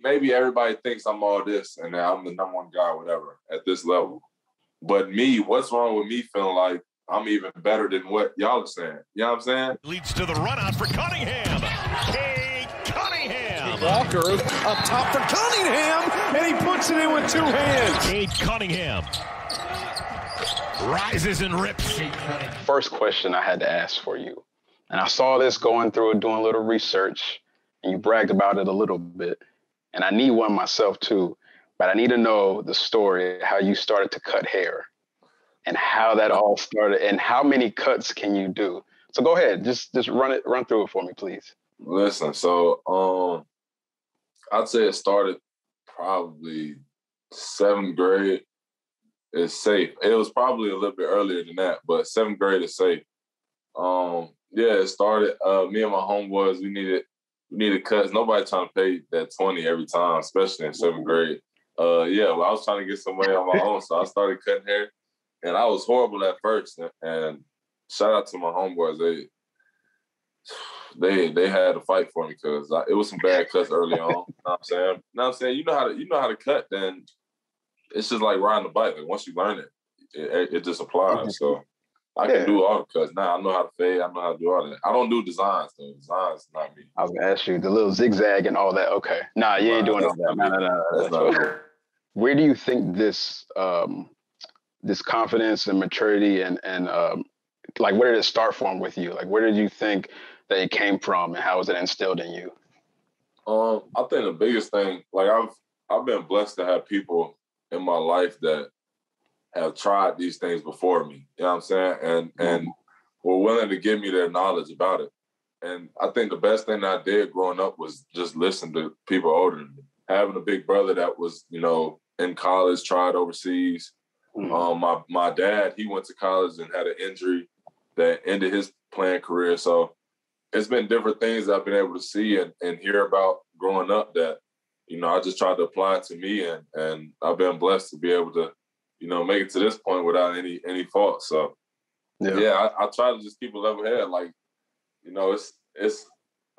maybe everybody thinks I'm all this and that I'm the number one guy, whatever, at this level. But me, what's wrong with me feeling like I'm even better than what y'all are saying? You know what I'm saying? Leads to the run out for Cunningham. Cade Cunningham. Walker up top for Cunningham, and he puts it in with two hands. Cade Cunningham rises and rips. First question I had to ask for you, and I saw this going through it, doing a little research, and you bragged about it a little bit, and I need one myself too, but I need to know the story, how you started to cut hair and how that all started and how many cuts can you do. So go ahead, just run through it for me, please. Listen, so I'd say it started probably 7th grade. Is safe. It was probably a little bit earlier than that, but 7th grade is safe. It started. Me and my homeboys, we needed cuts. Nobody trying to pay that 20 every time, especially in 7th grade. I was trying to get some money on my own, so I started cutting hair, and I was horrible at first. And shout out to my homeboys, they had to fight for me because it was some bad cuts early on. You know what I'm saying? You know how to cut, then it's just like riding a bike. Like once you learn it, it just applies. So I can do all the cuts now. I know how to fade. I know how to do all that. I don't do designs though. Designs not me. I was gonna ask you the little zigzag and all that. Okay, nah, you ain't doing all that. No. That's not. Where do you think this this confidence and maturity and like where did it start from with you? Like where did you think that it came from, and how was it instilled in you? I think the biggest thing, like I've been blessed to have people in my life that have tried these things before me, you know what I'm saying? And were willing to give me their knowledge about it. And I think the best thing that I did growing up was just listen to people older than me. Having a big brother that was, in college, tried overseas. My dad, he went to college and had an injury that ended his playing career. So it's been different things that I've been able to see and hear about growing up that, I just tried to apply it to me, and I've been blessed to be able to, make it to this point without any fault. So, I try to just keep a level head. Like, it's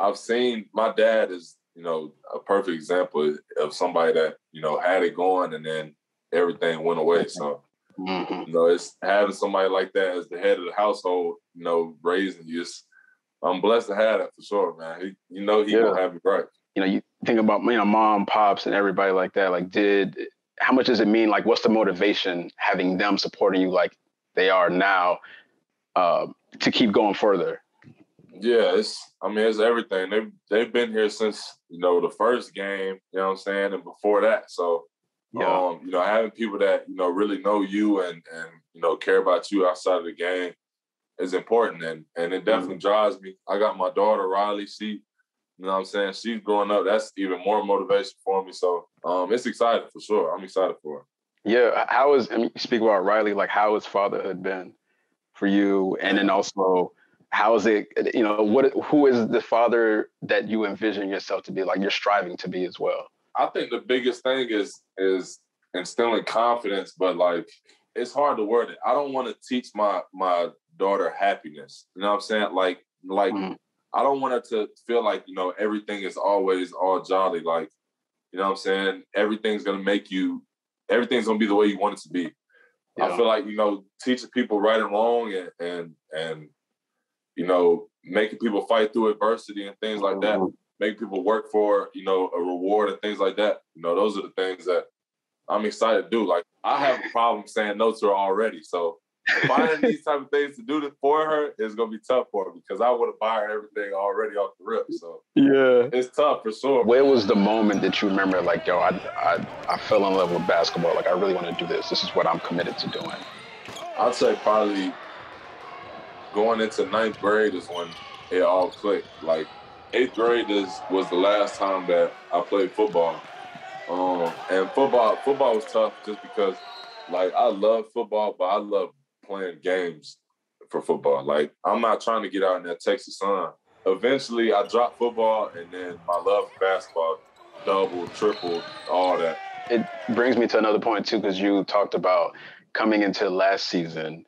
I've seen my dad is, a perfect example of somebody that, had it going and then everything went away. So, it's having somebody like that as the head of the household, raising you. I'm blessed to have that for sure, man. He gonna have me right. You think about, mom, pops, and everybody like that. Like, how much does it mean? Like, what's the motivation having them supporting you like they are now to keep going further? Yeah, it's everything. They've been here since, the first game, you know what I'm saying? And before that. So, having people that, really know you and care about you outside of the game is important. And it definitely drives me. I got my daughter, Riley. She, you know what I'm saying? She's growing up. That's even more motivation for me. So it's exciting for sure. I'm excited for her. Yeah. You speak about Riley, like how has fatherhood been for you? And then also, how is it, who is the father that you envision yourself to be, like you're striving to be as well? I think the biggest thing is instilling confidence, but like, it's hard to word it. I don't want to teach my daughter happiness. You know what I'm saying? Like, I don't want her to feel like, everything is always all jolly. Like, you know what I'm saying? Everything's going to be the way you want it to be. Yeah. I feel like, teaching people right and wrong and making people fight through adversity and things like that, make people work for, a reward and things like that. Those are the things that I'm excited to do. Like, I have a problem saying no to her already. So finding these type of things to do for her is going to be tough for her because I would have buy her everything already off the rip. So yeah, it's tough for sure. Where was the moment that you remember, like, yo, I fell in love with basketball. Like, I really want to do this. This is what I'm committed to doing. I'd say probably going into 9th grade is when it all clicked. Like, 8th grade was the last time that I played football. And football was tough just because, like, I love football, but I love playing games for football. Like, I'm not trying to get out in that Texas sun. Eventually, I dropped football, and then my love for basketball doubled, tripled, all that. It brings me to another point, too, because you talked about coming into last season,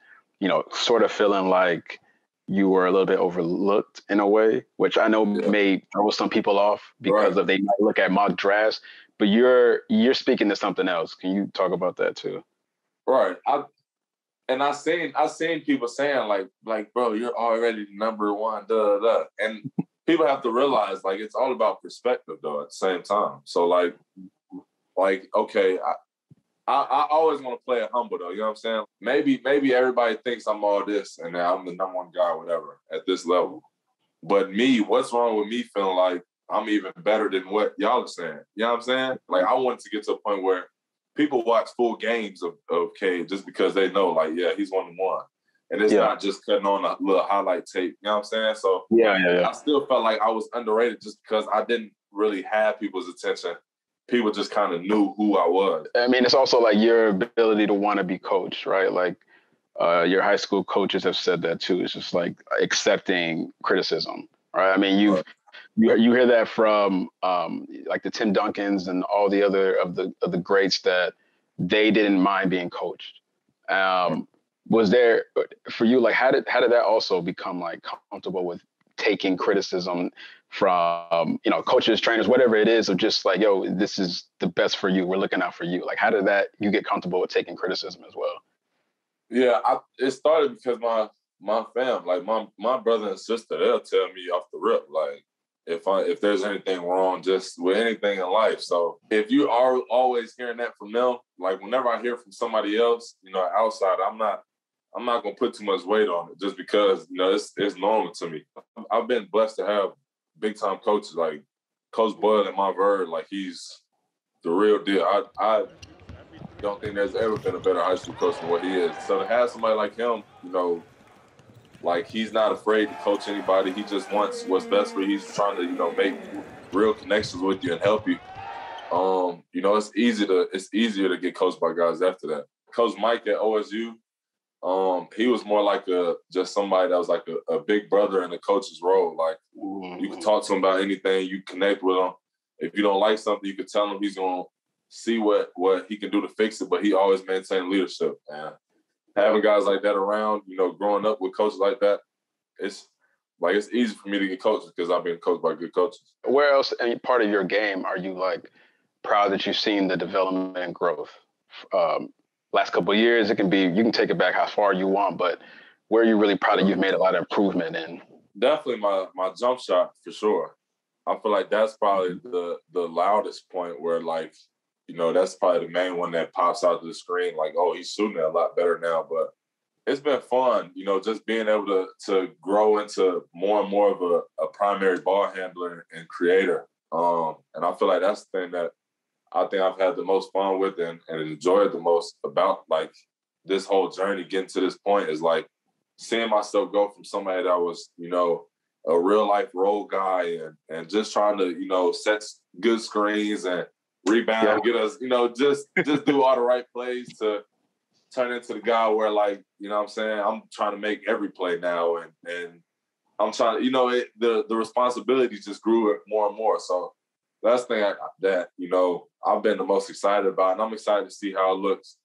sort of feeling like you were a little bit overlooked in a way, which I know may throw some people off because they might look at mock drafts. but you're speaking to something else. Can you talk about that too? Right. I seen people saying like, bro, you're already number one, and people have to realize like it's all about perspective though. At the same time, so like okay, I always want to play it humble though. You know what I'm saying? Maybe everybody thinks I'm all this and that I'm the number one guy, or whatever, at this level. But me, what's wrong with me feeling like I'm even better than what y'all are saying? You know what I'm saying? Like I wanted to get to a point where people watch full games of Cade just because they know, like, yeah, he's 1-1. And it's not just cutting on a little highlight tape. You know what I'm saying? So I still felt like I was underrated just because I didn't really have people's attention. People just kind of knew who I was. I mean, it's also like your ability to want to be coached, right? Like your high school coaches have said that too. It's just like accepting criticism, right? I mean, you hear that from like the Tim Duncans and all the other of the greats that they didn't mind being coached. Was there for you, like how did that also become like comfortable with taking criticism from coaches, trainers, whatever it is, of just like, yo, this is the best for you, we're looking out for you? Like how did that you get comfortable with taking criticism as well? Yeah, it started because my fam, like my brother and sister, they'll tell me off the rip, like if there's anything wrong, just with anything in life. So if you are always hearing that from them, like whenever I hear from somebody else, outside, I'm not gonna put too much weight on it just because it's normal to me. I've been blessed to have big time coaches like Coach Bud and Montverde. Like he's the real deal. I don't think there's ever been a better high school coach than what he is. So to have somebody like him, like he's not afraid to coach anybody. He just wants what's best for you. He's trying to, make real connections with you and help you. It's easier to get coached by guys after that. Coach Mike at OSU, he was more like just somebody that was like a big brother in the coach's role. Like you can talk to him about anything, you connect with him. If you don't like something, you can tell him. He's gonna see what he can do to fix it, but he always maintained leadership. And having guys like that around, growing up with coaches like that, it's easy for me to get coached because I've been coached by good coaches. Where else, any part of your game, are you like proud that you've seen the development and growth? Last couple of years, you can take it back how far you want, but where are you really proud that you've made a lot of improvement in? Definitely my jump shot, for sure. I feel like that's probably the loudest point where, like, that's probably the main one that pops out to the screen. Like, oh, he's shooting it a lot better now. But it's been fun, just being able to grow into more and more of a primary ball handler and creator. And I feel like that's the thing that I think I've had the most fun with and enjoyed the most about, like, this whole journey getting to this point is, like, seeing myself go from somebody that was, a real-life role guy and just trying to, set good screens and rebound, get us, just do all the right plays to turn into the guy where, like, what I'm saying, I'm trying to make every play now and I'm trying to, the responsibility just grew more and more. So that's the thing that I've been the most excited about, and I'm excited to see how it looks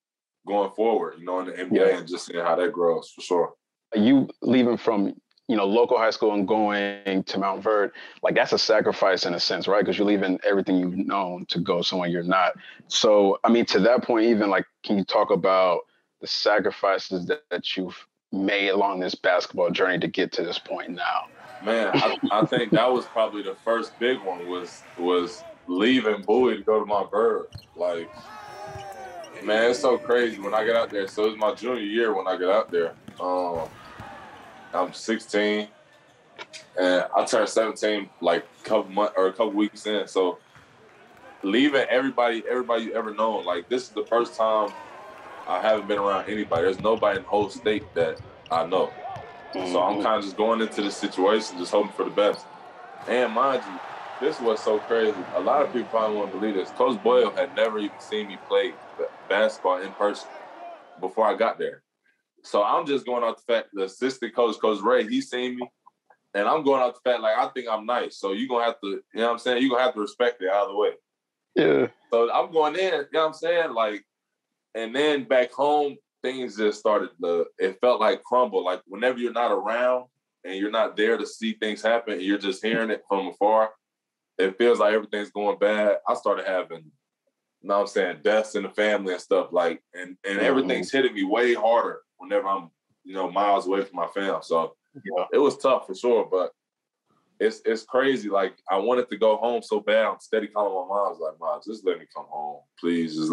going forward, in the NBA and just seeing how that grows, for sure. You leaving from local high school and going to Montverde, like that's a sacrifice in a sense, right? Because you're leaving everything you've known to go somewhere you're not. So, I mean, to that point, even like, can you talk about the sacrifices that you've made along this basketball journey to get to this point now? Man, I think that was probably the first big one was leaving Bowie to go to Montverde. Like, man, it's so crazy when I get out there. So it was my junior year when I got out there. I'm 16, and I turned 17 like a couple weeks in. So leaving everybody you ever known, like this is the first time I haven't been around anybody. There's nobody in the whole state that I know. So I'm kind of just going into this situation, just hoping for the best. And mind you, this was so crazy. A lot of people probably won't believe this. Coach Boyle had never even seen me play basketball in person before I got there. So I'm just going off the fact the assistant coach, Coach Ray, he's seen me. And I'm going off the fact, like, I think I'm nice. So you're going to have to, you're going to have to respect it either way. Yeah. So I'm going in, like, and then back home, things just started it felt like crumble. Like whenever you're not around and you're not there to see things happen, and you're just hearing it from afar, it feels like everything's going bad. I started having you know what I'm saying, deaths in the family and stuff, like, and everything's hitting me way harder whenever I'm, you know, miles away from my fam. So it was tough for sure, but it's crazy. Like, I wanted to go home so bad. I'm steady calling my mom. I was like, Mom, just let me come home, please. Just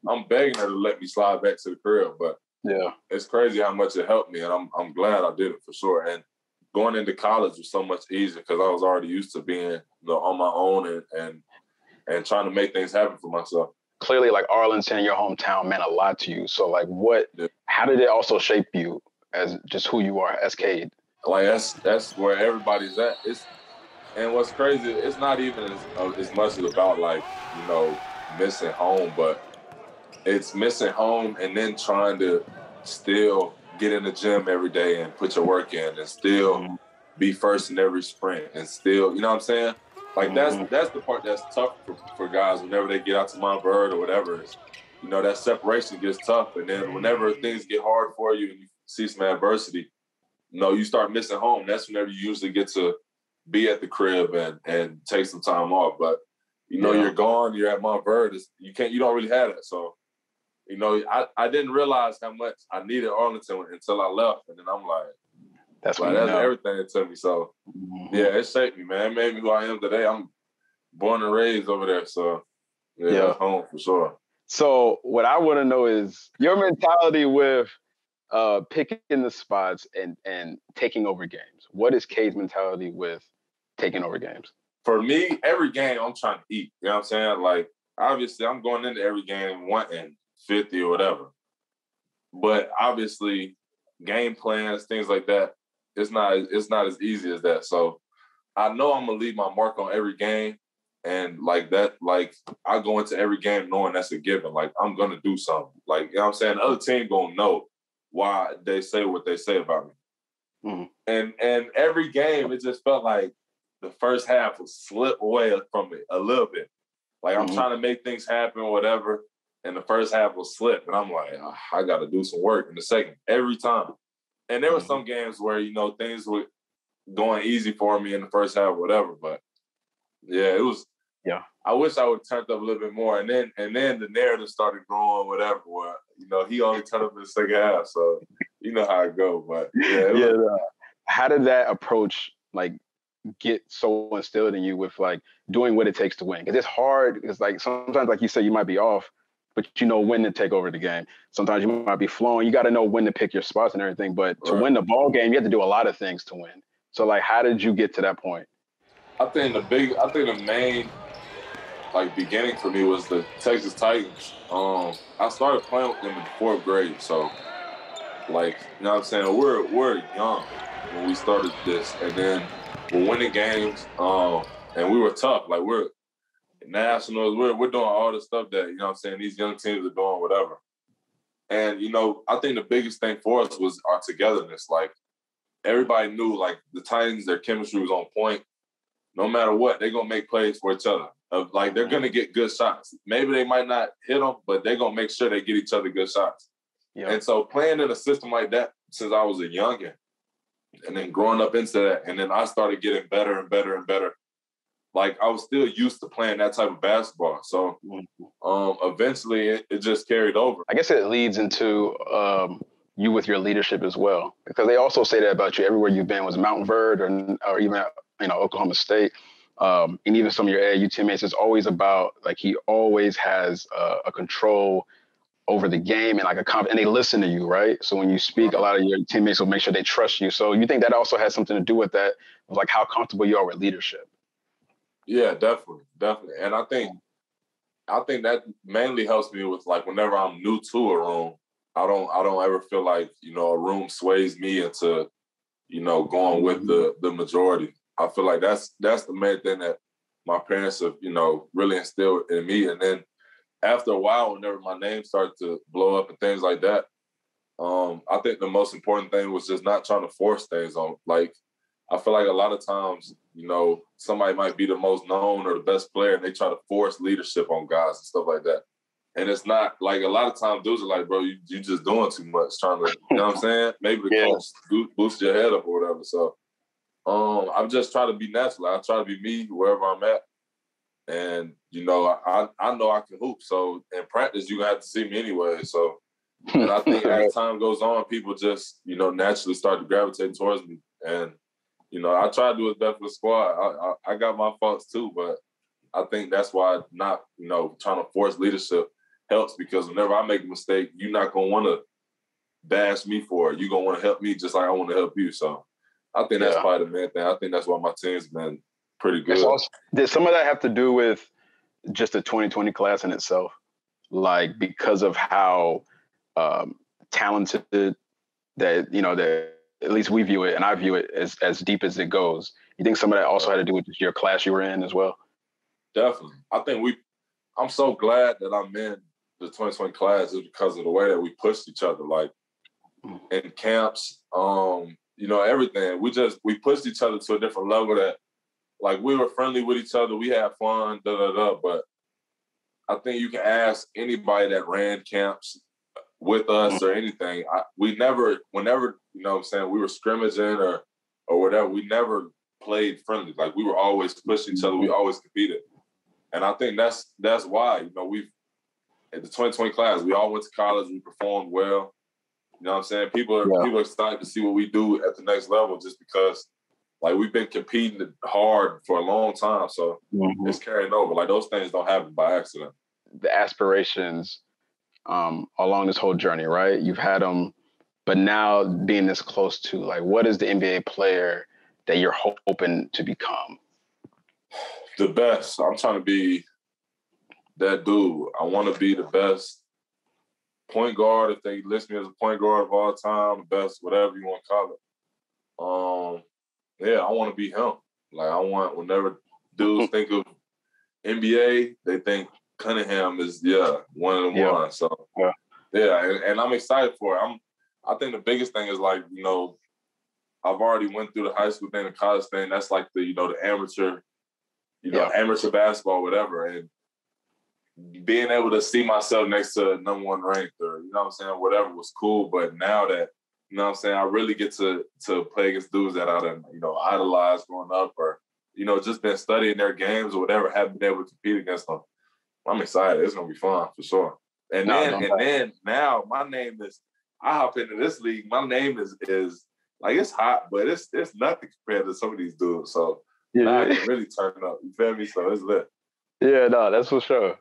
I'm begging her to let me slide back to the crib, but it's crazy how much it helped me, and I'm glad I did it for sure. And going into college was so much easier because I was already used to being, you know, on my own and trying to make things happen for myself. Clearly, like, Arlington, your hometown, meant a lot to you. So, like, how did it also shape you as just who you are as Cade? Like, that's where everybody's at. And what's crazy, it's not even as much about, like, you know, missing home, but it's missing home and then trying to still get in the gym every day and put your work in and still be first in every sprint and still, you know what I'm saying? Like, that's the part that's tough for guys whenever they get out to Mount Bird or whatever. Is, you know, that separation gets tough. And then whenever things get hard for you and you see some adversity, you know, you start missing home. That's whenever you usually get to be at the crib and take some time off. But, you know, you're gone, you're at Mount Bird, you don't really have that. So, you know, I didn't realize how much I needed Arlington until I left. And then I'm like, that's everything to me. So, yeah, it shaped me, man. It made me who I am today. I'm born and raised over there. So, yeah. Home for sure. So what I want to know is your mentality with picking the spots and taking over games. What is Cade's mentality with taking over games? For me, every game I'm trying to eat. You know what I'm saying? Like, obviously, I'm going into every game wanting 50 or whatever. But obviously, game plans, things like that, it's not as easy as that. So I know I'm gonna leave my mark on every game. And like that, like, I go into every game knowing that's a given. Like, I'm gonna do something. Like, you know what I'm saying? The other team gonna know why they say what they say about me. And every game, it just felt like the first half would slip away from it a little bit. Like, I'm trying to make things happen or whatever, and the first half will slip. And I'm like, I got to do some work in the second every time. And there were some games where, you know, things were going easy for me in the first half or whatever. But, yeah, it was – I wish I would have turned up a little bit more. And then the narrative started growing, whatever, where, you know, he only turned up in the second half. So, you know how it goes. But, yeah. How did that approach, like, get so instilled in you with, like, doing what it takes to win? Because it's hard. It's like sometimes, like you said, you might be off, but you know when to take over the game. Sometimes you might be flowing. You got to know when to pick your spots and everything. But to win the ball game, you have to do a lot of things to win. So, like, how did you get to that point? I think the main, like, beginning for me was the Texas Titans. I started playing with them in the 4th grade. So, like, you know what I'm saying? We're young when we started this. And then we're winning games. And we were tough. Like, we're nationals. We're doing all the stuff that, you know what I'm saying, these young teams are doing, whatever. And, you know, I think the biggest thing for us was our togetherness. Like, everybody knew, like, the Titans, their chemistry was on point. No matter what, they're going to make plays for each other. Like, they're going to get good shots. Maybe they might not hit them, but they're going to make sure they get each other good shots. Yeah. And so playing in a system like that since I was a youngin', and then growing up into that, and then I started getting better and better and better. Like, I was still used to playing that type of basketball. So eventually it just carried over. I guess it leads into you with your leadership as well, because they also say that about you everywhere you've been, was Mount Verde or even, you know, Oklahoma State. And even some of your AAU teammates, it's always about, like, he always has a control over the game and, like, and they listen to you, right? So when you speak, a lot of your teammates will make sure they trust you. So you think that also has something to do with that, of, like, how comfortable you are with leadership? Yeah, definitely. And I think that mainly helps me with, like, whenever I'm new to a room, I don't ever feel like, you know, a room sways me into, you know, going with the majority. I feel like that's the main thing that my parents have, you know, really instilled in me. And then after a while, whenever my name started to blow up and things like that, I think the most important thing was just not trying to force things on. Like, I feel like a lot of times, you know, somebody might be the most known or the best player, and they try to force leadership on guys and stuff like that. And it's not, like, a lot of times dudes are like, bro, you just doing too much, trying to, you know what I'm saying? Maybe the coach boost your head up or whatever. So I'm just trying to be natural. I try to be me wherever I'm at. And, you know, I know I can hoop. So in practice, you're going to have to see me anyway. So, and I think as time goes on, people just, you know, naturally start to gravitate towards me. And, you know, I try to do what's best for the squad. I got my faults too, but I think that's why not, you know, trying to force leadership helps, because whenever I make a mistake, you're not going to want to bash me for it. You're going to want to help me just like I want to help you. So I think that's probably the main thing. I think that's why my team's been pretty good. Also, did some of that have to do with just the 2020 class in itself? Like, because of how talented that, you know, that at least we view it, and I view it as deep as it goes. You think some of that also had to do with your class you were in as well? Definitely. I think I'm so glad that I'm in the 2020 class is because of the way that we pushed each other. Like in camps, you know, everything. We pushed each other to a different level that, like, we were friendly with each other. We had fun, but I think you can ask anybody that ran camps with us or anything. Whenever, you know what I'm saying, we were scrimmaging or whatever, we never played friendly. Like, we were always pushing each other. We always competed. And I think that's why, you know, at the 2020 class, we all went to college. We performed well. You know what I'm saying? People are excited to see what we do at the next level just because, like, we've been competing hard for a long time. So it's carrying over. Like, those things don't happen by accident. The aspirations along this whole journey, right? You've had them, but now being this close to, like, what is the NBA player that you're hoping to become? The best. I'm trying to be that dude. I want to be the best point guard, if they list me as a point guard of all time, the best, whatever you want to call it. I want to be him. Like, whenever dudes think of NBA, they think Cunningham is, one of the ones. So, and I'm excited for it. I think the biggest thing is, like, you know, I've already went through the high school thing, the college thing. That's like the, you know, the amateur, amateur basketball, whatever. And being able to see myself next to number one ranked or, you know what I'm saying, whatever was cool. But now that, you know what I'm saying, I really get to play against dudes that I done, you know, idolized growing up or, you know, just been studying their games or whatever, haven't been able to compete against them. I'm excited. It's going to be fun for sure. And then now my name is, I hop into this league, my name is like, it's hot, but it's nothing compared to some of these dudes. So now I can really turn up. You feel me? So it's lit. Yeah, no, that's for sure.